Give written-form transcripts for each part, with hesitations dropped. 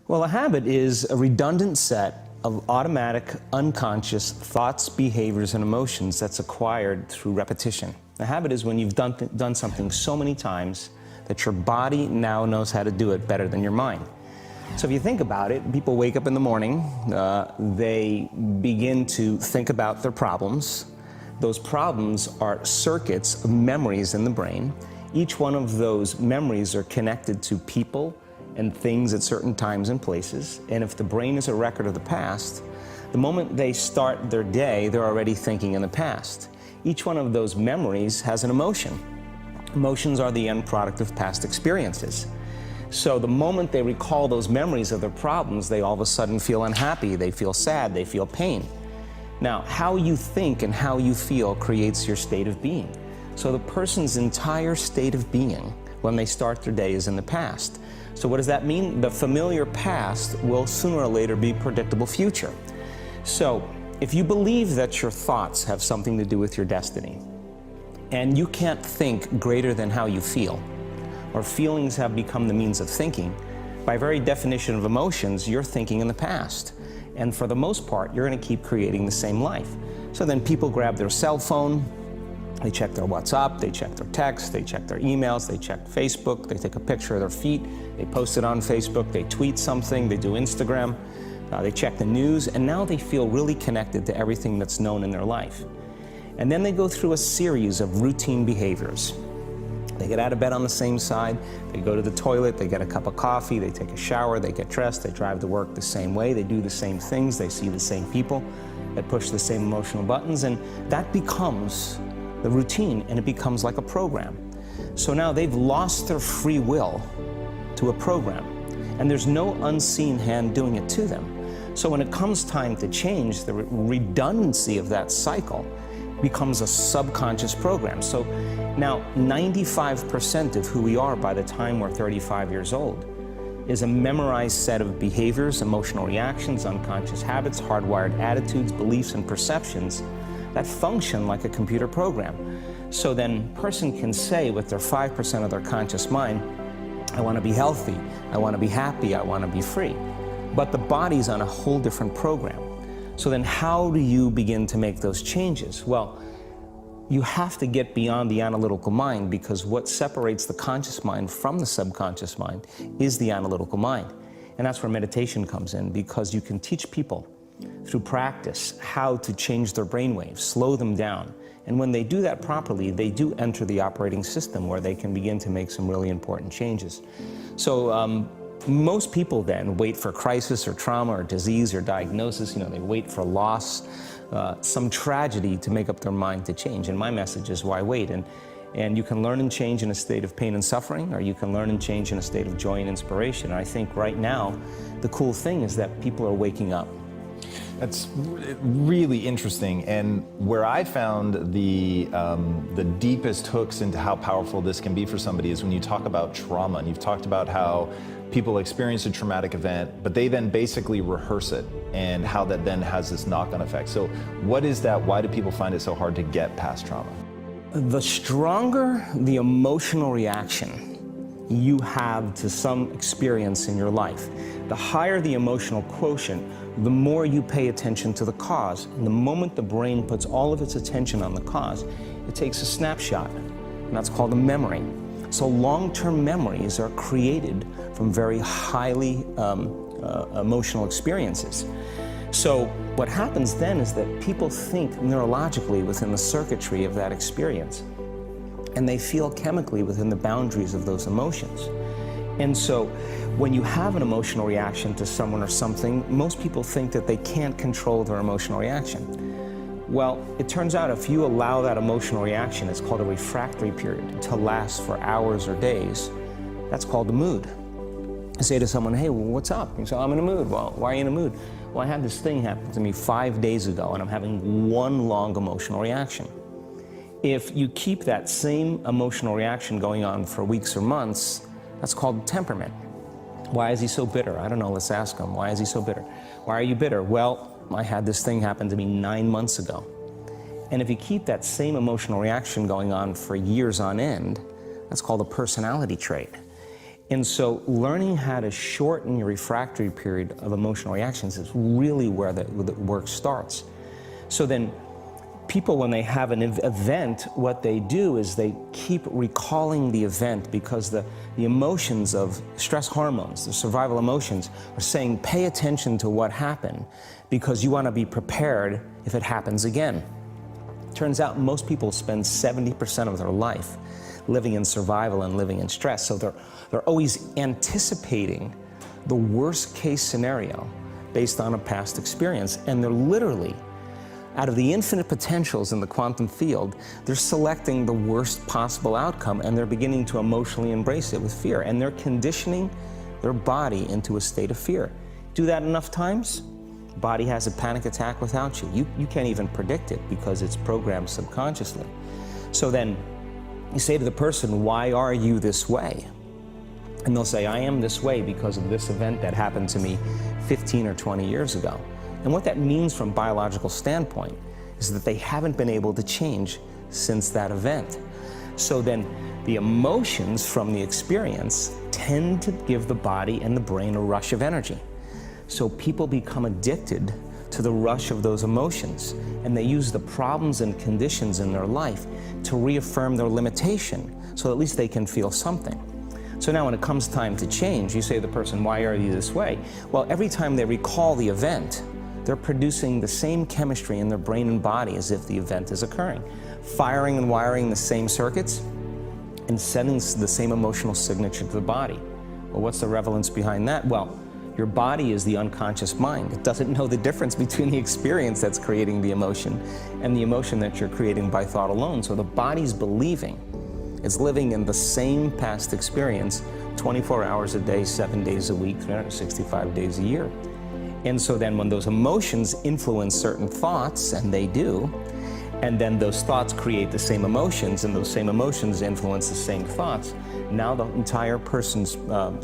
Well, a habit is a redundant set of automatic, unconscious thoughts, behaviors, and emotions that's acquired through repetition. A habit is when you've done something so many times that your body now knows how to do it better than your mind. So if you think about it, people wake up in the morning, they begin to think about their problems. Those problems are circuits of memories in the brain. Each one of those memories are connected to people and things at certain times and places. And if the brain is a record of the past, the moment they start their day, they're already thinking in the past. Each one of those memories has an emotion. Emotions are the end product of past experiences. So the moment they recall those memories of their problems, they all of a sudden feel unhappy, they feel sad, they feel pain. Now, how you think and how you feel creates your state of being. So the person's entire state of being when they start their day is in the past. So what does that mean? The familiar past will sooner or later be predictable future. So if you believe that your thoughts have something to do with your destiny, and you can't think greater than how you feel, or feelings have become the means of thinking, by very definition of emotions, you're thinking in the past. And for the most part, you're going to keep creating the same life. So then people grab their cell phone, they check their WhatsApp, they check their texts, they check their emails, they check Facebook, they take a picture of their feet, they post it on Facebook, they tweet something, they do Instagram, they check the news, and now they feel really connected to everything that's known in their life. And then they go through a series of routine behaviors. They get out of bed on the same side, they go to the toilet, they get a cup of coffee, they take a shower, they get dressed, they drive to work the same way, they do the same things, they see the same people, they push the same emotional buttons, and that becomes the routine, and it becomes like a program. So now they've lost their free will to a program, and there's no unseen hand doing it to them. So when it comes time to change, the redundancy of that cycle becomes a subconscious program. So now 95% of who we are by the time we're 35 years old is a memorized set of behaviors, emotional reactions, unconscious habits, hardwired attitudes, beliefs, and perceptions that function like a computer program. So then a person can say with their 5% of their conscious mind, I want to be healthy, I want to be happy, I want to be free. But the body's on a whole different program. So then how do you begin to make those changes? Well, you have to get beyond the analytical mind, because what separates the conscious mind from the subconscious mind is the analytical mind. And that's where meditation comes in, because you can teach people through practice how to change their brainwaves, slow them down. And when they do that properly, they do enter the operating system where they can begin to make some really important changes. So most people then wait for crisis or trauma or disease or diagnosis. They wait for loss, some tragedy to make up their mind to change. And my message is, why wait? And you can learn and change in a state of pain and suffering, or you can learn and change in a state of joy and inspiration. And I think right now, the cool thing is that people are waking up. That's really interesting, and where I found the deepest hooks into how powerful this can be for somebody is when you talk about trauma, and you've talked about how people experience a traumatic event, but they then basically rehearse it, and how that then has this knock-on effect. So what is that? Why do people find it so hard to get past trauma? The stronger the emotional reaction you have to some experience in your life, the higher the emotional quotient, the more you pay attention to the cause. And the moment the brain puts all of its attention on the cause, it takes a snapshot, and that's called a memory. So long-term memories are created from very highly emotional experiences. So what happens then is that people think neurologically within the circuitry of that experience, and they feel chemically within the boundaries of those emotions. And so when you have an emotional reaction to someone or something, most people think that they can't control their emotional reaction. Well, it turns out if you allow that emotional reaction, it's called a refractory period, to last for hours or days, that's called a mood. I say to someone, hey, well, what's up? You say, I'm in a mood. Well, why are you in a mood? Well, I had this thing happen to me 5 days ago, and I'm having one long emotional reaction. If you keep that same emotional reaction going on for weeks or months, that's called temperament. Why is he so bitter? I don't know, let's ask him. Why is he so bitter? Why are you bitter? Well, I had this thing happen to me 9 months ago. And if you keep that same emotional reaction going on for years on end, that's called a personality trait. And so learning how to shorten your refractory period of emotional reactions is really where the work starts. So then people, when they have an event, what they do is they keep recalling the event, because the emotions of stress hormones, the survival emotions, are saying pay attention to what happened because you want to be prepared if it happens again. Turns out most people spend 70% of their life living in survival and living in stress. So they're always anticipating the worst case scenario based on a past experience. And they're literally, out of the infinite potentials in the quantum field, they're selecting the worst possible outcome, and they're beginning to emotionally embrace it with fear. And they're conditioning their body into a state of fear. Do that enough times, body has a panic attack without you. You can't even predict it because it's programmed subconsciously. So then you say to the person, why are you this way? And they'll say, I am this way because of this event that happened to me 15 or 20 years ago. And what that means from a biological standpoint is that they haven't been able to change since that event. So then the emotions from the experience tend to give the body and the brain a rush of energy. So people become addicted to the rush of those emotions, and they use the problems and conditions in their life to reaffirm their limitation, so at least they can feel something. So now when it comes time to change, you say to the person, why are you this way? Well, every time they recall the event, they're producing the same chemistry in their brain and body as if the event is occurring, firing and wiring the same circuits and sending the same emotional signature to the body. Well, what's the relevance behind that? Well, your body is the unconscious mind. It doesn't know the difference between the experience that's creating the emotion and the emotion that you're creating by thought alone. So the body's believing it's living in the same past experience 24 hours a day, 7 days a week, 365 days a year. And so then when those emotions influence certain thoughts, and they do, and then those thoughts create the same emotions, and those same emotions influence the same thoughts, now the entire person's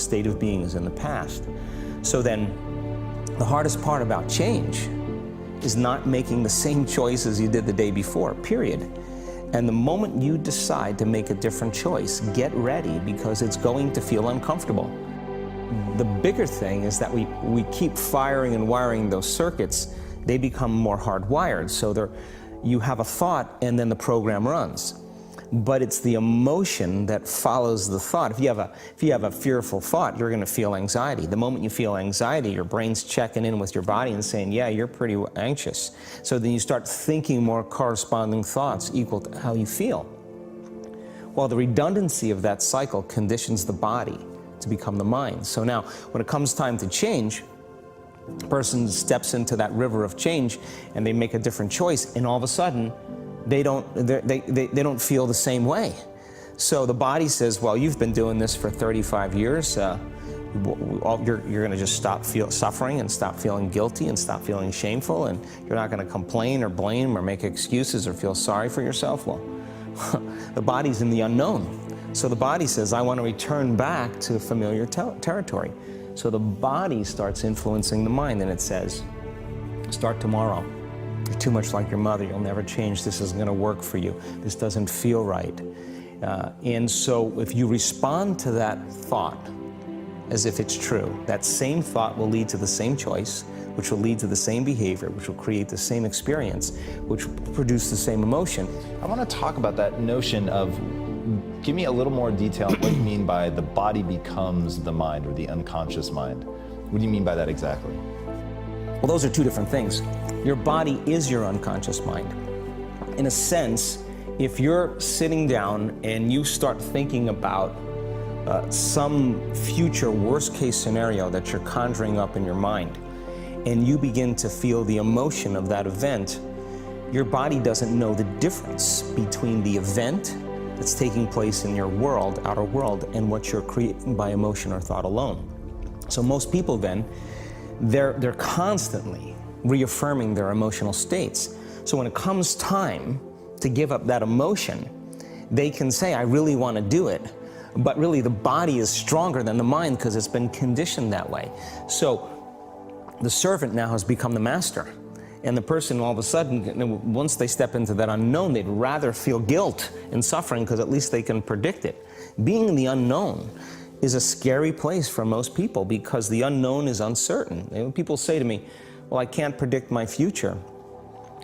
state of being is in the past. So then the hardest part about change is not making the same choices you did the day before, period. And the moment you decide to make a different choice, get ready, because it's going to feel uncomfortable. The bigger thing is that we keep firing and wiring those circuits. They become more hardwired. So you have a thought and then the program runs. But it's the emotion that follows the thought. If you have a fearful thought, you're going to feel anxiety. The moment you feel anxiety, your brain's checking in with your body and saying, yeah, you're pretty anxious. So then you start thinking more corresponding thoughts equal to how you feel. Well, the redundancy of that cycle conditions the body to become the mind. So now, when it comes time to change, a person steps into that river of change and they make a different choice, and all of a sudden, they don't feel the same way. So the body says, well, you've been doing this for 35 years. You're going to just stop suffering and stop feeling guilty and stop feeling shameful, and you're not going to complain or blame or make excuses or feel sorry for yourself. Well, the body's in the unknown. So the body says, I want to return back to familiar territory. So the body starts influencing the mind, and it says, start tomorrow. You're too much like your mother. You'll never change. This isn't going to work for you. This doesn't feel right. And so if you respond to that thought as if it's true, that same thought will lead to the same choice, which will lead to the same behavior, which will create the same experience, which will produce the same emotion. I want to talk about that notion of, give me a little more detail on what you mean by the body becomes the mind, or the unconscious mind. What do you mean by that exactly? Well, those are two different things. Your body is your unconscious mind. In a sense, if you're sitting down and you start thinking about some future worst-case scenario that you're conjuring up in your mind, and you begin to feel the emotion of that event, your body doesn't know the difference between the event that's taking place in your world, outer world, and what you're creating by emotion or thought alone. So most people then, they're constantly reaffirming their emotional states. So when it comes time to give up that emotion, they can say, I really want to do it, but really the body is stronger than the mind because it's been conditioned that way. So the servant now has become the master. And the person, all of a sudden, once they step into that unknown, they'd rather feel guilt and suffering because at least they can predict it. Being in the unknown is a scary place for most people because the unknown is uncertain. And when people say to me, well, I can't predict my future,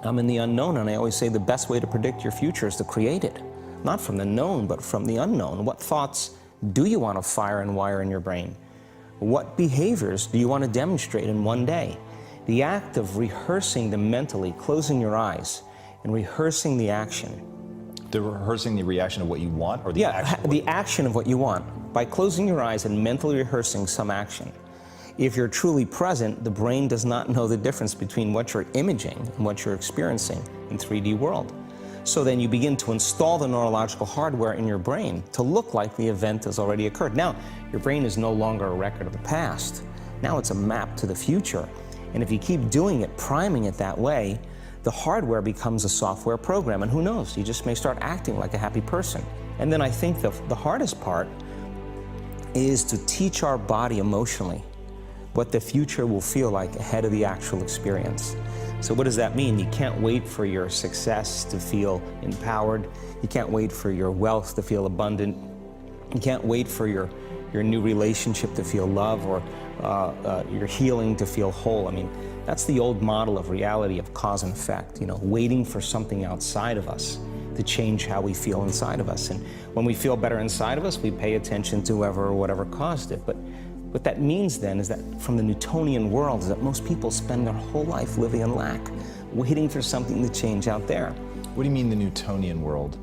I'm in the unknown, and I always say the best way to predict your future is to create it. Not from the known, but from the unknown. What thoughts do you want to fire and wire in your brain? What behaviors do you want to demonstrate in one day? The act of rehearsing them mentally, closing your eyes, and rehearsing the action. Rehearsing the reaction of what you want, or the action? The action of what you want. By closing your eyes and mentally rehearsing some action. If you're truly present, the brain does not know the difference between what you're imaging and what you're experiencing in 3D world. So then you begin to install the neurological hardware in your brain to look like the event has already occurred. Now, your brain is no longer a record of the past. Now it's a map to the future. And if you keep doing it, priming it that way, the hardware becomes a software program. And who knows, you just may start acting like a happy person. And then I think the hardest part is to teach our body emotionally what the future will feel like ahead of the actual experience. So what does that mean? You can't wait for your success to feel empowered. You can't wait for your wealth to feel abundant. You can't wait for your new relationship to feel love, or your healing to feel whole. I mean, that's the old model of reality, of cause and effect, waiting for something outside of us to change how we feel inside of us. And when we feel better inside of us, we pay attention to whoever or whatever caused it. But what that means then is that from the Newtonian world is that most people spend their whole life living in lack, waiting for something to change out there. What do you mean the Newtonian world?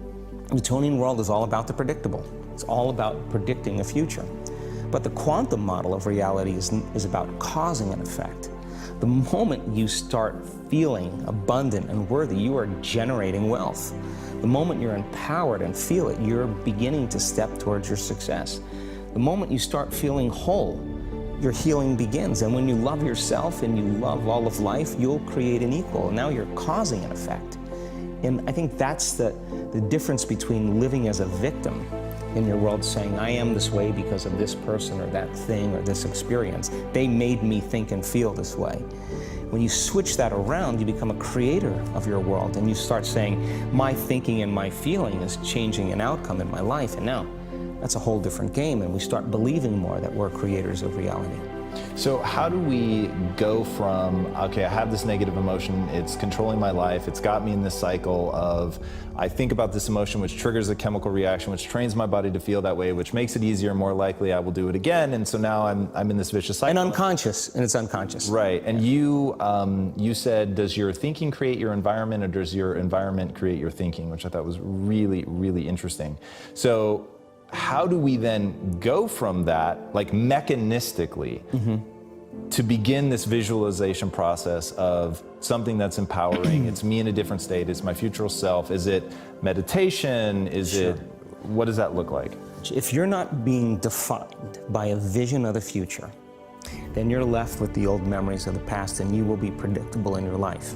The Newtonian world is all about the predictable. It's all about predicting a future. But the quantum model of reality is about causing an effect. The moment you start feeling abundant and worthy, you are generating wealth. The moment you're empowered and feel it, you're beginning to step towards your success. The moment you start feeling whole, your healing begins. And when you love yourself and you love all of life, you'll create an equal. Now you're causing an effect. And I think that's the difference between living as a victim in your world, saying, I am this way because of this person or that thing or this experience. They made me think and feel this way. When you switch that around, you become a creator of your world, and you start saying, my thinking and my feeling is changing an outcome in my life. And now, that's a whole different game, and we start believing more that we're creators of reality. So how do we go from, okay, I have this negative emotion, it's controlling my life, it's got me in this cycle of, I think about this emotion, which triggers a chemical reaction, which trains my body to feel that way, which makes it easier, more likely I will do it again, and so now I'm in this vicious cycle. And unconscious, and it's unconscious. Right, and you said, does your thinking create your environment, or does your environment create your thinking, which I thought was really, really interesting. So how do we then go from that, like mechanistically, to begin this visualization process of something that's empowering? It's me in a different state, it's my future self. Is it meditation? Is it, what does that look like? If you're not being defined by a vision of the future, then you're left with the old memories of the past, and you will be predictable in your life.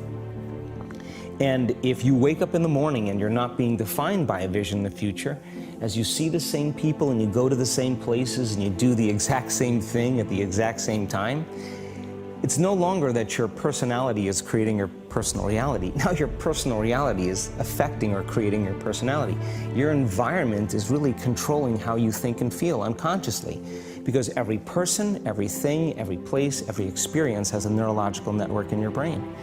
And if you wake up in the morning and you're not being defined by a vision of the future, as you see the same people and you go to the same places and you do the exact same thing at the exact same time, it's no longer that your personality is creating your personal reality. Now your personal reality is affecting or creating your personality. Your environment is really controlling how you think and feel unconsciously, because every person, everything, every place, every experience has a neurological network in your brain.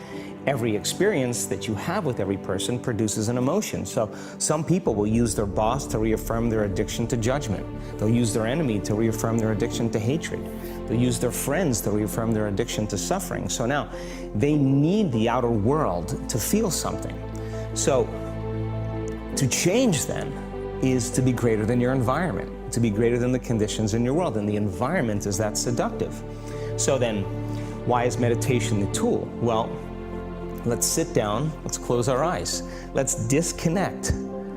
Every experience that you have with every person produces an emotion. So some people will use their boss to reaffirm their addiction to judgment. They'll use their enemy to reaffirm their addiction to hatred. They'll use their friends to reaffirm their addiction to suffering. So now they need the outer world to feel something. So to change then is to be greater than your environment, to be greater than the conditions in your world. And the environment is that seductive. So then why is meditation the tool? Well, let's sit down, let's close our eyes. Let's disconnect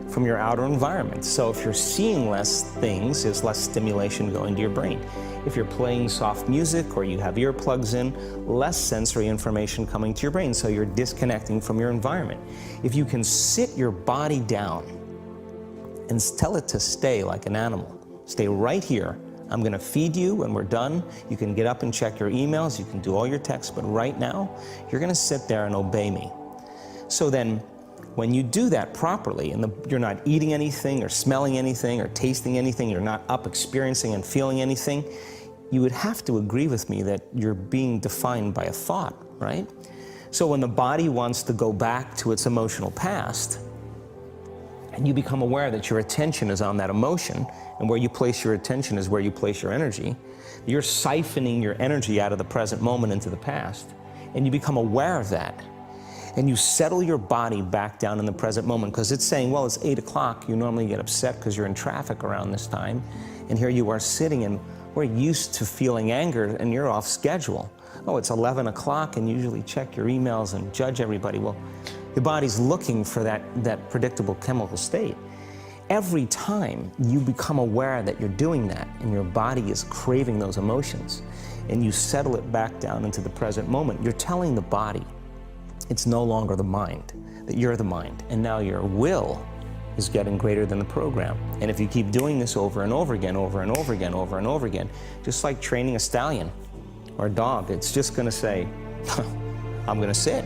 from your outer environment. So if you're seeing less things, there's less stimulation going to your brain. If you're playing soft music or you have earplugs in, less sensory information coming to your brain, so you're disconnecting from your environment. If you can sit your body down and tell it to stay like an animal, stay right here. I'm going to feed you when we're done. You can get up and check your emails. You can do all your texts. But right now, you're going to sit there and obey me. So then, When you do that properly, and you're not eating anything or smelling anything or tasting anything, you're not up experiencing and feeling anything, you would have to agree with me that you're being defined by a thought, right? So when the body wants to go back to its emotional past, and you become aware that your attention is on that emotion, and where you place your attention is where you place your energy, you're siphoning your energy out of the present moment into the past, and you become aware of that. And you settle your body back down in the present moment, because it's saying, well, it's 8 o'clock. You normally get upset because you're in traffic around this time. And here you are sitting, and we're used to feeling anger, and you're off schedule. Oh, it's 11 o'clock, and you usually check your emails and judge everybody. Well, the body's looking for that predictable chemical state. Every time you become aware that you're doing that, and your body is craving those emotions, and you settle it back down into the present moment, you're telling the body, it's no longer the mind, that you're the mind, and now your will is getting greater than the program. And if you keep doing this over and over again, over and over again, over and over again, just like training a stallion or a dog, it's just going to say, I'm going to sit.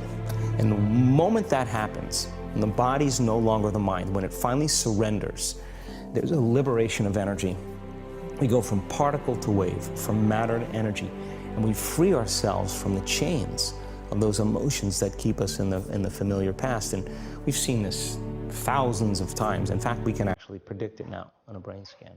And the moment that happens, and the body's no longer the mind, when it finally surrenders, there's a liberation of energy. We go from particle to wave, from matter to energy, and we free ourselves from the chains of those emotions that keep us in the familiar past. And we've seen this thousands of times. In fact, we can actually predict it now on a brain scan.